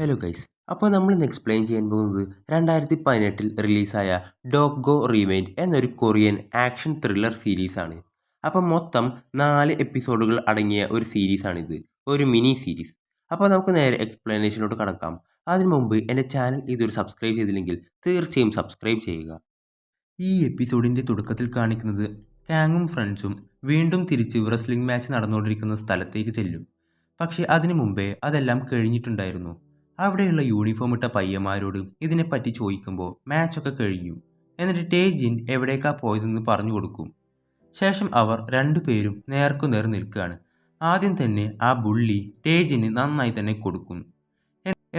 Hello guys. അപ്പോൾ നമ്മളിന്ന് explain ചെയ്യാൻ പോകുന്നത് 2018 റിലീസായ ഡോഗ്ഗോ റീവൈൻഡ് എന്നൊരു കൊറിയൻ ആക്ഷൻ ത്രില്ലർ സീരീസാണ്. അപ്പോൾ മൊത്തം 4 എപ്പിസോഡുകൾ അടങ്ങിയ ഒരു സീരീസാണിത്. ഒരു മിനി സീരീസ്. അപ്പോൾ നമുക്ക് നേരെ എക്സ്പ്ലനേഷനിലോട്ട് കടക്കാം. അതിനു മുമ്പ് എൻ്റെ ചാനൽ ഇതുവരെ സബ്സ്ക്രൈബ് ചെയ്തില്ലെങ്കിൽ തീർച്ചയായും സബ്സ്ക്രൈബ് ചെയ്യുക. ഈ എപ്പിസോഡിൻ്റെ തുടക്കത്തിൽ കാണിക്കുന്നത് കാങ്ങും ഫ്രണ്ട്സും വീണ്ടും തിരിച്ച് റെസ്ലിംഗ് മാച്ച് നടന്നുകൊണ്ടിരിക്കുന്ന സ്ഥലത്തേക്ക് ചെല്ലും. പക്ഷേ അതിനു മുമ്പേ അതെല്ലാം കഴിഞ്ഞിട്ടുണ്ടായിരുന്നു. അവിടെയുള്ള യൂണിഫോം ഇട്ട പയ്യന്മാരോട് ഇതിനെപ്പറ്റി ചോദിക്കുമ്പോൾ മാച്ചൊക്കെ കഴിഞ്ഞു. എന്നിട്ട് ടേജിൻ എവിടേക്കാ പോയതെന്ന് പറഞ്ഞു കൊടുക്കും. ശേഷം അവർ രണ്ടുപേരും നേർക്കുനേർ നിൽക്കുകയാണ്. ആദ്യം തന്നെ ആ ബുള്ളി ടേജിന് നന്നായി തന്നെ കൊടുക്കും.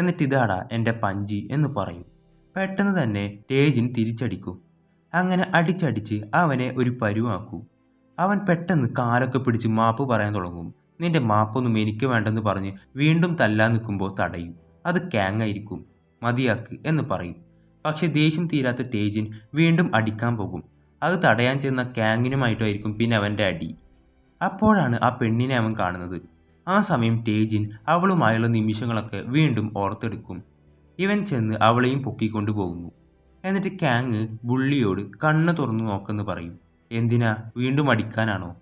എന്നിട്ട് ഇതാടാ എൻ്റെ പഞ്ചി എന്ന് പറയും. പെട്ടെന്ന് തന്നെ ടേജിൻ തിരിച്ചടിക്കും. അങ്ങനെ അടിച്ചടിച്ച് അവനെ ഒരു പരുവാക്കും. അവൻ പെട്ടെന്ന് കാലൊക്കെ പിടിച്ച് മാപ്പ് പറയാൻ തുടങ്ങും. നിന്റെ മാപ്പൊന്നും എനിക്ക് വേണ്ടെന്ന് പറഞ്ഞ് വീണ്ടും തല്ലാൻ നിൽക്കുമ്പോൾ തടയും. അത് കാങ്ങായിരിക്കും. മതിയാക്ക് എന്ന് പറയും. പക്ഷെ ദേഷ്യം തീരാത്ത ടേജിൻ വീണ്ടും അടിക്കാൻ പോകും. അത് തടയാൻ ചെന്ന കാങ്ങിനുമായിട്ടായിരിക്കും പിന്നെ അവൻ്റെ അടി. അപ്പോഴാണ് ആ പെണ്ണിനെ അവൻ കാണുന്നത്. ആ സമയം ടേജിൻ അവളുമായുള്ള നിമിഷങ്ങളൊക്കെ വീണ്ടും ഓർത്തെടുക്കും. ഇവൻ ചെന്ന് അവളെയും പൊക്കിക്കൊണ്ടു പോകുന്നു. എന്നിട്ട് കാങ് ബുള്ളിയോട് കണ്ണ് തുറന്നു നോക്കെന്ന് പറയും. എന്തിനാ, വീണ്ടും അടിക്കാനാണോ?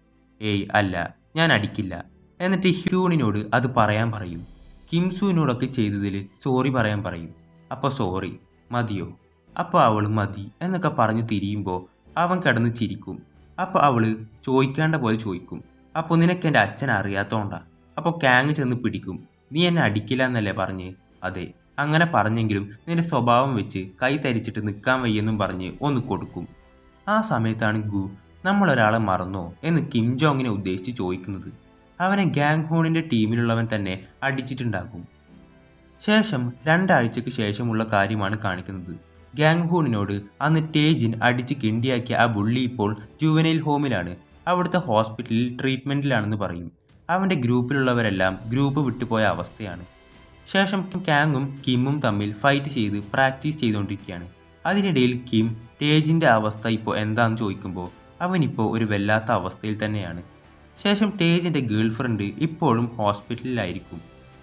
ഏയ് അല്ല, ഞാൻ അടിക്കില്ല. എന്നിട്ട് ഹ്യൂണിനോട് അത് പറയാൻ പറയും. കിംസുവിനോടൊക്കെ ചെയ്തതിൽ സോറി പറയാൻ പറയും. അപ്പോൾ സോറി മതിയോ? അപ്പോൾ അവൾ മതി എന്നൊക്കെ പറഞ്ഞ് തിരിയുമ്പോൾ അവൻ കിടന്ന് ചിരിക്കും. അപ്പോൾ അവൾ ചോദിക്കേണ്ട പോലെ ചോദിക്കും. അപ്പോൾ നിനക്ക് എൻ്റെ അച്ഛൻ അറിയാത്തോണ്ടാ? അപ്പോൾ കാങ് ചെന്ന് പിടിക്കും. നീ എന്നെ അടിക്കില്ല എന്നല്ലേ പറഞ്ഞ്? അതെ, അങ്ങനെ പറഞ്ഞെങ്കിലും നിന്റെ സ്വഭാവം വെച്ച് കൈ തരിച്ചിട്ട് നിൽക്കാൻ വയ്യെന്നും പറഞ്ഞ് ഒന്ന് കൊടുക്കും. ആ സമയത്താണ് ഗു നമ്മളൊരാളെ മറന്നോ എന്ന് കിം ജോങ്ങിനെ ഉദ്ദേശിച്ച് ചോദിക്കുന്നത്. അവനെ ഗാങ് ഹോണിൻ്റെ ടീമിലുള്ളവൻ തന്നെ അടിച്ചിട്ടുണ്ടാകും. ശേഷം 2 ആഴ്ചയ്ക്ക് ശേഷമുള്ള കാര്യമാണ് കാണിക്കുന്നത്. ഗാങ് ഹൂണിനോട് അന്ന് ടേജിൻ അടിച്ച് കിണ്ടിയാക്കിയ ആ ബുള്ളി ഇപ്പോൾ ജുവനൈൽ ഹോമിലാണ്. അവിടുത്തെ ഹോസ്പിറ്റലിൽ ട്രീറ്റ്മെൻറ്റിലാണെന്ന് പറയും. അവൻ്റെ ഗ്രൂപ്പിലുള്ളവരെല്ലാം ഗ്രൂപ്പ് വിട്ടുപോയ അവസ്ഥയാണ്. ശേഷം കാങ്ങും കിമ്മും തമ്മിൽ ഫൈറ്റ് ചെയ്ത് പ്രാക്ടീസ് ചെയ്തുകൊണ്ടിരിക്കുകയാണ്. അതിനിടയിൽ കിം ടേജിൻ്റെ അവസ്ഥ ഇപ്പോൾ എന്താണെന്ന് ചോദിക്കുമ്പോൾ അവനിപ്പോൾ ഒരു വല്ലാത്ത അവസ്ഥയിൽ തന്നെയാണ്. ശേഷം ടേജിൻ്റെ ഗേൾഫ്രണ്ട് ഇപ്പോഴും ഹോസ്പിറ്റലിലായിരിക്കും.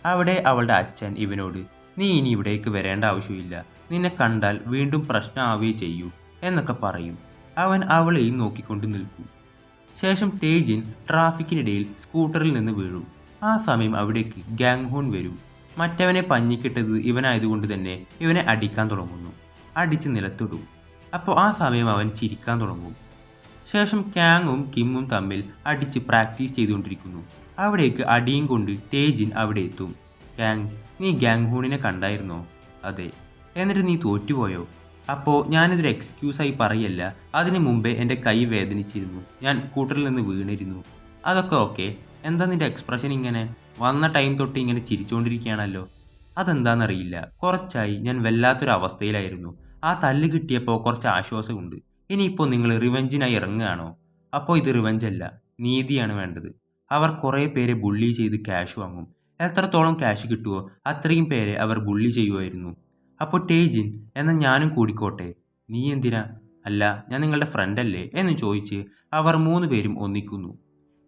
അവിടെ അവളുടെ അച്ഛൻ ഇവനോട് നീ ഇനി ഇവിടേക്ക് വരേണ്ട ആവശ്യമില്ല, നിന്നെ കണ്ടാൽ വീണ്ടും പ്രശ്നമാവുകയേ ചെയ്യൂ എന്നൊക്കെ പറയും. അവൻ അവളെയും നോക്കിക്കൊണ്ട് നിൽക്കും. ശേഷം ടേജിൻ ട്രാഫിക്കിനിടയിൽ സ്കൂട്ടറിൽ നിന്ന് വീഴും. ആ സമയം അവിടേക്ക് ഗാങ് ഹൂൺ വരും. മറ്റവനെ പഞ്ഞിക്കിട്ടത് ഇവനായതുകൊണ്ട് തന്നെ ഇവനെ അടിക്കാൻ തുടങ്ങുന്നു. അടിച്ച് നിലത്തിടും. അപ്പോൾ ആ സമയം അവൻ ചിരിക്കാൻ തുടങ്ങും. ശേഷം കാങ്ങും കിമ്മും തമ്മിൽ അടിച്ച് പ്രാക്ടീസ് ചെയ്തുകൊണ്ടിരിക്കുന്നു. അവിടേക്ക് അടിയും കൊണ്ട് ടേജിൻ അവിടെ എത്തും. കാങ്, നീ ഗാങ് ഹൂണിനെ കണ്ടായിരുന്നോ? അതെ. എന്നിട്ട് നീ തോറ്റുപോയോ? അപ്പോൾ ഞാനിതൊരു എക്സ്ക്യൂസായി പറയല്ല, അതിന് മുമ്പേ എൻ്റെ കൈ വേദനിച്ചിരുന്നു, ഞാൻ സ്കൂട്ടറിൽ നിന്ന് വീണിരുന്നു. അതൊക്കെ ഓക്കെ. എന്താ നിൻ്റെ എക്സ്പ്രഷൻ ഇങ്ങനെ? വന്ന ടൈം തൊട്ട് ഇങ്ങനെ ചിരിച്ചുകൊണ്ടിരിക്കുകയാണല്ലോ. അതെന്താണെന്നറിയില്ല, കുറച്ചായി ഞാൻ വല്ലാത്തൊരു അവസ്ഥയിലായിരുന്നു. ആ തല്ല് കിട്ടിയപ്പോൾ കുറച്ച് ആശ്വാസമുണ്ട്. ഇനിയിപ്പോൾ നിങ്ങൾ റിവെഞ്ചിനായി ഇറങ്ങുകയാണോ? അപ്പോൾ ഇത് റിവെഞ്ചല്ല, നീതിയാണ് വേണ്ടത്. അവർ കുറേ പേരെ ബുള്ളി ചെയ്ത് ക്യാഷ് വാങ്ങും. എത്രത്തോളം ക്യാഷ് കിട്ടുമോ അത്രയും പേരെ അവർ ബുള്ളി ചെയ്യുമായിരുന്നു. അപ്പോൾ ടേജിൻ, എന്നാൽ ഞാനും കൂടിക്കോട്ടെ? നീ എന്തിനാ? അല്ല, ഞാൻ നിങ്ങളുടെ ഫ്രണ്ടല്ലേ എന്ന് ചോദിച്ച് അവർ 3 പേരും ഒന്നിക്കുന്നു.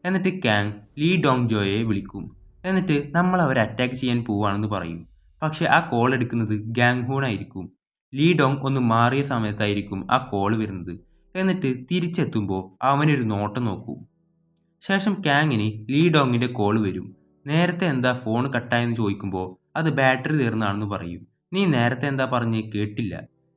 എന്നിട്ട് കാങ് ലീ ഡോങ് ജോയെ വിളിക്കും. എന്നിട്ട് നമ്മൾ അവരെ അറ്റാക്ക് ചെയ്യാൻ പോവുകയാണെന്ന് പറയും. പക്ഷെ ആ കോൾ എടുക്കുന്നത് ഗാങ് ഹൂൺ ആയിരിക്കും. ലീ ഡോങ് ഒന്ന് മാറിയ സമയത്തായിരിക്കും ആ കോൾ വരുന്നത്. എന്നിട്ട് തിരിച്ചെത്തുമ്പോൾ അവനൊരു നോട്ടം നോക്കും. ശേഷം കാങ്ങിന് ലീ ഡോങ്ങിൻ്റെ കോൾ വരും. നേരത്തെ എന്താ ഫോൺ കട്ടായെന്ന് ചോദിക്കുമ്പോൾ അത് ബാറ്ററി തീർന്നാണെന്ന് പറയും. നീ നേരത്തെ എന്താ പറഞ്ഞ് കേട്ടില്ല?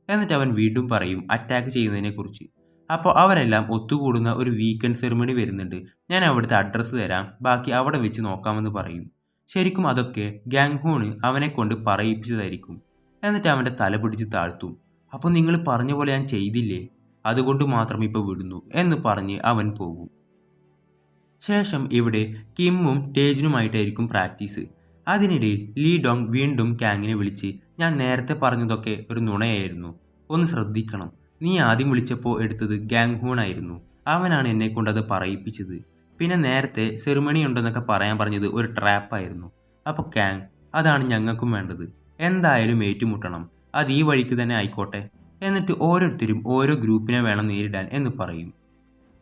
എന്നിട്ട് അവൻ വീണ്ടും പറയും അറ്റാക്ക് ചെയ്യുന്നതിനെക്കുറിച്ച്. അപ്പോൾ അവരെല്ലാം ഒത്തുകൂടുന്ന ഒരു വീക്കെൻഡ് സെറിമണി വരുന്നുണ്ട്, ഞാൻ അവിടുത്തെ അഡ്രസ്സ് തരാം, ബാക്കി അവിടെ വെച്ച് നോക്കാമെന്ന് പറയും. ശരിക്കും അതൊക്കെ ഗാങ് ഹൂണ് അവനെ കൊണ്ട് പറയിപ്പിച്ചതായിരിക്കും. എന്നിട്ട് അവൻ്റെ തല പിടിച്ച് താഴ്ത്തും. അപ്പോൾ നിങ്ങൾ പറഞ്ഞ പോലെ ഞാൻ ചെയ്തില്ലേ, അതുകൊണ്ട് മാത്രം ഇപ്പോൾ വിടുന്നു എന്ന് പറഞ്ഞ് അവൻ പോകും. ശേഷം ഇവിടെ കിമ്മും ടേജിനുമായിട്ടായിരിക്കും പ്രാക്ടീസ്. അതിനിടയിൽ ലീ ഡോങ് വീണ്ടും കാങ്ങിനെ വിളിച്ച് ഞാൻ നേരത്തെ പറഞ്ഞതൊക്കെ ഒരു നുണയായിരുന്നു, ഒന്ന് ശ്രദ്ധിക്കണം. നീ ആദ്യം വിളിച്ചപ്പോൾ എടുത്തത് ഗാങ് ഹൂൺ ആയിരുന്നു, അവനാണ് എന്നെ കൊണ്ടത് പറയിപ്പിച്ചത്. പിന്നെ നേരത്തെ സെറിമണി ഉണ്ടെന്നൊക്കെ പറയാൻ പറഞ്ഞത് ഒരു ട്രാപ്പായിരുന്നു. അപ്പോൾ കാങ്, അതാണ് ഞങ്ങൾക്കും വേണ്ടത്, എന്തായാലും ഏറ്റുമുട്ടണം, അത് ഈ വഴിക്ക് തന്നെ ആയിക്കോട്ടെ. എന്നിട്ട് ഓരോരുത്തരും ഓരോ ഗ്രൂപ്പിനെ വേണം നേരിടാൻ എന്ന് പറയും.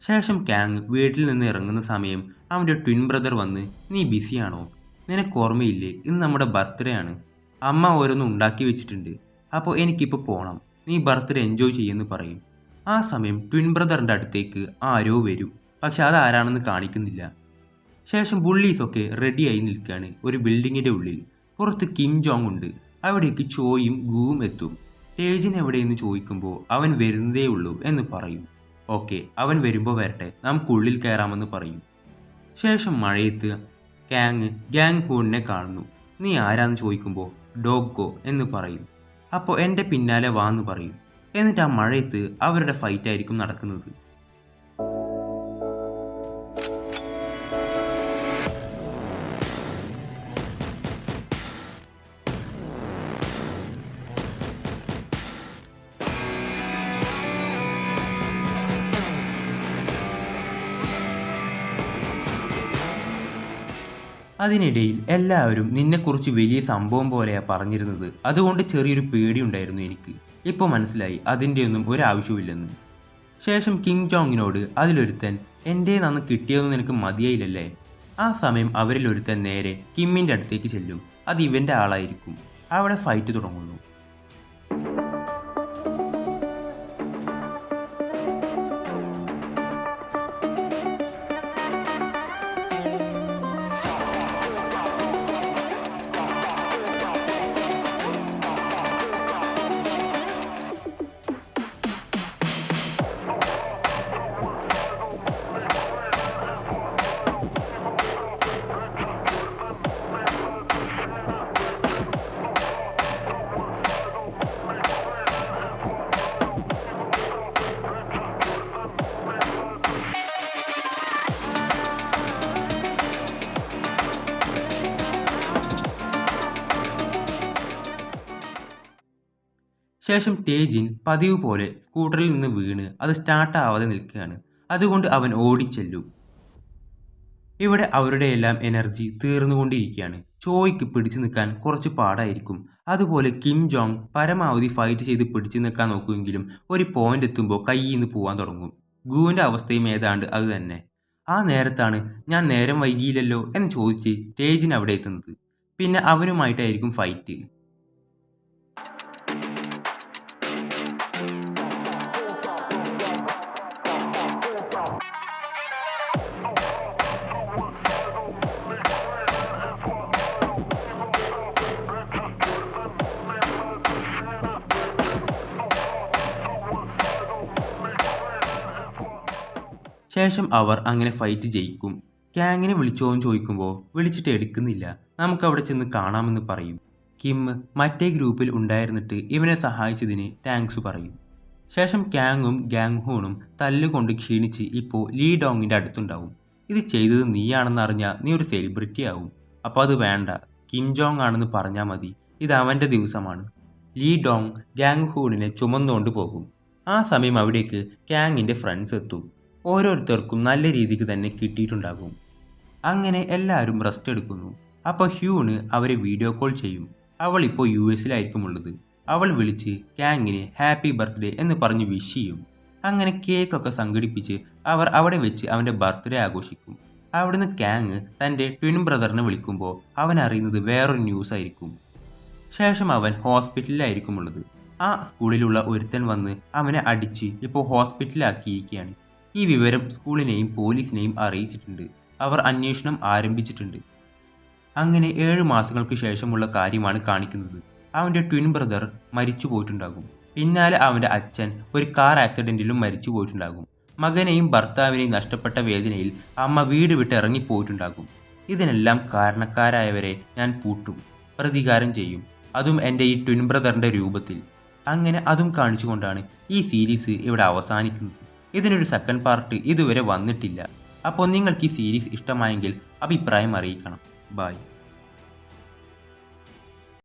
ശേഷം കാങ് വീട്ടിൽ നിന്ന് ഇറങ്ങുന്ന സമയം അവൻ്റെ ട്വിൻ ബ്രദർ വന്ന് നീ ബിസിയാണോ? നിനക്ക് ഓർമ്മയില്ലേ, ഇന്ന് നമ്മുടെ ബർത്ത്ഡേ ആണ്. അമ്മ ഓരോന്നും ഉണ്ടാക്കി വെച്ചിട്ടുണ്ട്. അപ്പോൾ എനിക്കിപ്പോൾ പോകണം. നീ ബർത്ത്ഡേ എൻജോയ് ചെയ്യുമെന്ന് പറയും. ആ സമയം ട്വിൻ ബ്രദറിൻ്റെ അടുത്തേക്ക് ആരോ വരും. പക്ഷെ അതാരാണെന്ന് കാണിക്കുന്നില്ല. ശേഷം ബുള്ളീസൊക്കെ റെഡിയായി നിൽക്കുകയാണ് ഒരു ബിൽഡിങ്ങിൻ്റെ ഉള്ളിൽ. പുറത്ത് കിം ജോങ് ഉണ്ട്. അവിടേക്ക് ചോയും ഗുവും എത്തും. ടേജിൻ എവിടെയെന്ന് ചോദിക്കുമ്പോൾ അവൻ വരുന്നതേ ഉള്ളൂ എന്ന് പറയും. ഓക്കെ, അവൻ വരുമ്പോൾ വരട്ടെ, നമുക്കുള്ളിൽ കയറാമെന്ന് പറയും. ശേഷം മഴയത്ത് ഗാങ് ഹൂണിനെ കാണുന്നു. നീ ആരാന്ന് ചോദിക്കുമ്പോൾ ഡോഗ്ഗോ എന്ന് പറയും. അപ്പോൾ എൻ്റെ പിന്നാലെ വാന്ന് പറയും. എന്നിട്ട് ആ മഴയത്ത് അവരുടെ ഫൈറ്റായിരിക്കും നടക്കുന്നത്. അതിനിടയിൽ എല്ലാവരും നിന്നെക്കുറിച്ച് വലിയ സംഭവം പോലെയാണ് പറഞ്ഞിരുന്നത്. അതുകൊണ്ട് ചെറിയൊരു പേടിയുണ്ടായിരുന്നു എനിക്ക്. ഇപ്പോൾ മനസ്സിലായി അതിൻ്റെയൊന്നും ഒരാവശ്യമില്ലെന്ന്. ശേഷം കിങ് ജോങ്ങിനോട് അതിലൊരുത്തൻ എൻ്റെ നന്ന് കിട്ടിയതൊന്നും നിനക്ക് മതിയായില്ലല്ലേ? ആ സമയം അവരിലൊരുത്തൻ നേരെ കിമ്മിൻ്റെ അടുത്തേക്ക് ചെല്ലും. അത് ഇവൻ്റെ ആളായിരിക്കും. അവിടെ ഫൈറ്റ് തുടങ്ങുന്നു. ശേഷം ടേജിൻ പതിവ് പോലെ സ്കൂട്ടറിൽ നിന്ന് വീണ് അത് സ്റ്റാർട്ടാവാതെ നിൽക്കുകയാണ്. അതുകൊണ്ട് അവൻ ഓടിച്ചെല്ലും. ഇവിടെ അവരുടെയെല്ലാം എനർജി തീർന്നുകൊണ്ടിരിക്കുകയാണ്. ചോയ്ക്ക് പിടിച്ചു നിൽക്കാൻ കുറച്ച് പാടായിരിക്കും. അതുപോലെ കിം ജോങ് പരമാവധി ഫൈറ്റ് ചെയ്ത് പിടിച്ചു നിൽക്കാൻ നോക്കുമെങ്കിലും ഒരു പോയിന്റ് എത്തുമ്പോൾ കയ്യിൽ നിന്ന് പോകാൻ തുടങ്ങും. ഗുവിൻ്റെ അവസ്ഥയും ഏതാണ്ട് അത് തന്നെ. ആ നേരത്താണ് ഞാൻ നേരം വൈകിയില്ലല്ലോ എന്ന് ചോദിച്ച് ടേജിൻ അവിടെ എത്തുന്നത്. പിന്നെ അവനുമായിട്ടായിരിക്കും ഫൈറ്റ്. ശേഷം അവർ അങ്ങനെ ഫൈറ്റ് ജയിക്കും. ക്യാങ്ങിനെ വിളിച്ചോന്ന് ചോദിക്കുമ്പോൾ വിളിച്ചിട്ട് എടുക്കുന്നില്ല. നമുക്കവിടെ ചെന്ന് കാണാമെന്ന് പറയും. കിം മറ്റേ ഗ്രൂപ്പിൽ ഉണ്ടായിരുന്നിട്ട് ഇവനെ സഹായിച്ചതിന് താങ്ക്സ് പറയും. ശേഷം ക്യാങ്ങും ഗാങ് ഹൂണും തല്ലുകൊണ്ട് ക്ഷീണിച്ച് ഇപ്പോൾ ലീ ഡോങ്ങിൻ്റെ അടുത്തുണ്ടാവും. ഇത് ചെയ്തത് നീയാണെന്ന് അറിഞ്ഞാൽ നീ ഒരു സെലിബ്രിറ്റി ആവും. അപ്പോൾ അത് വേണ്ട, കിം ജോങ് ആണെന്ന് പറഞ്ഞാൽ മതി. ഇത് അവൻ്റെ ദിവസമാണ്. ലീ ഡോങ് ഗാങ് ഹൂണിനെ ചുമന്നുകൊണ്ട് പോകും. ആ സമയം അവിടേക്ക് ക്യാങ്ങിൻ്റെ ഫ്രണ്ട്സ് എത്തും. ഓരോരുത്തർക്കും നല്ല രീതിക്ക് തന്നെ കിട്ടിയിട്ടുണ്ടാകും. അങ്ങനെ എല്ലാവരും റെസ്റ്റ് എടുക്കുന്നു. അപ്പോൾ ഹ്യൂണ് അവരെ വീഡിയോ കോൾ ചെയ്യും. അവൾ ഇപ്പോൾ US-ലായിരിക്കും ഉള്ളത്. അവൾ വിളിച്ച് ക്യാങ്ങിന് ഹാപ്പി ബർത്ത്ഡേ എന്ന് പറഞ്ഞ് വിഷ് ചെയ്യും. അങ്ങനെ കേക്കൊക്കെ സംഘടിപ്പിച്ച് അവർ അവിടെ വെച്ച് അവൻ്റെ ബർത്ത്ഡേ ആഘോഷിക്കും. അവിടുന്ന് ക്യാങ് തൻ്റെ ട്വിൻ ബ്രദറിനെ വിളിക്കുമ്പോൾ അവൻ അറിയുന്നത് വേറൊരു ന്യൂസ് ആയിരിക്കും. ശേഷം അവൻ ഹോസ്പിറ്റലിലായിരിക്കും ഉള്ളത്. ആ സ്കൂളിലുള്ള ഒരുത്തൻ വന്ന് അവനെ അടിച്ച് ഇപ്പോൾ ഹോസ്പിറ്റലിലാക്കിയിരിക്കുകയാണ്. ഈ വിവരം സ്കൂളിനെയും പോലീസിനെയും അറിയിച്ചിട്ടുണ്ട്. അവർ അന്വേഷണം ആരംഭിച്ചിട്ടുണ്ട്. അങ്ങനെ 7 മാസങ്ങൾക്ക് ശേഷമുള്ള കാര്യമാണ് കാണിക്കുന്നത്. അവൻ്റെ ട്വിൻ ബ്രദർ മരിച്ചു പോയിട്ടുണ്ടാകും. പിന്നാലെ അവൻ്റെ അച്ഛൻ ഒരു കാർ ആക്സിഡൻറ്റിലും മരിച്ചു പോയിട്ടുണ്ടാകും. മകനെയും ഭർത്താവിനെയും നഷ്ടപ്പെട്ട വേദനയിൽ അമ്മ വീട് വിട്ട് ഇറങ്ങിപ്പോയിട്ടുണ്ടാകും. ഇതിനെല്ലാം കാരണക്കാരായവരെ ഞാൻ പൂട്ടും, പ്രതികാരം ചെയ്യും, അതും എൻ്റെ ഈ ട്വിൻ ബ്രദറിൻ്റെ രൂപത്തിൽ. അങ്ങനെ അതും കാണിച്ചുകൊണ്ടാണ് ഈ സീരീസ് ഇവിടെ അവസാനിക്കുന്നത്. ഇതിനൊരു സെക്കൻഡ് പാർട്ട് ഇതുവരെ വന്നിട്ടില്ല. അപ്പോൾ നിങ്ങൾക്ക് ഈ സീരീസ് ഇഷ്ടമായെങ്കിൽ അഭിപ്രായം അറിയിക്കണം. ബൈ.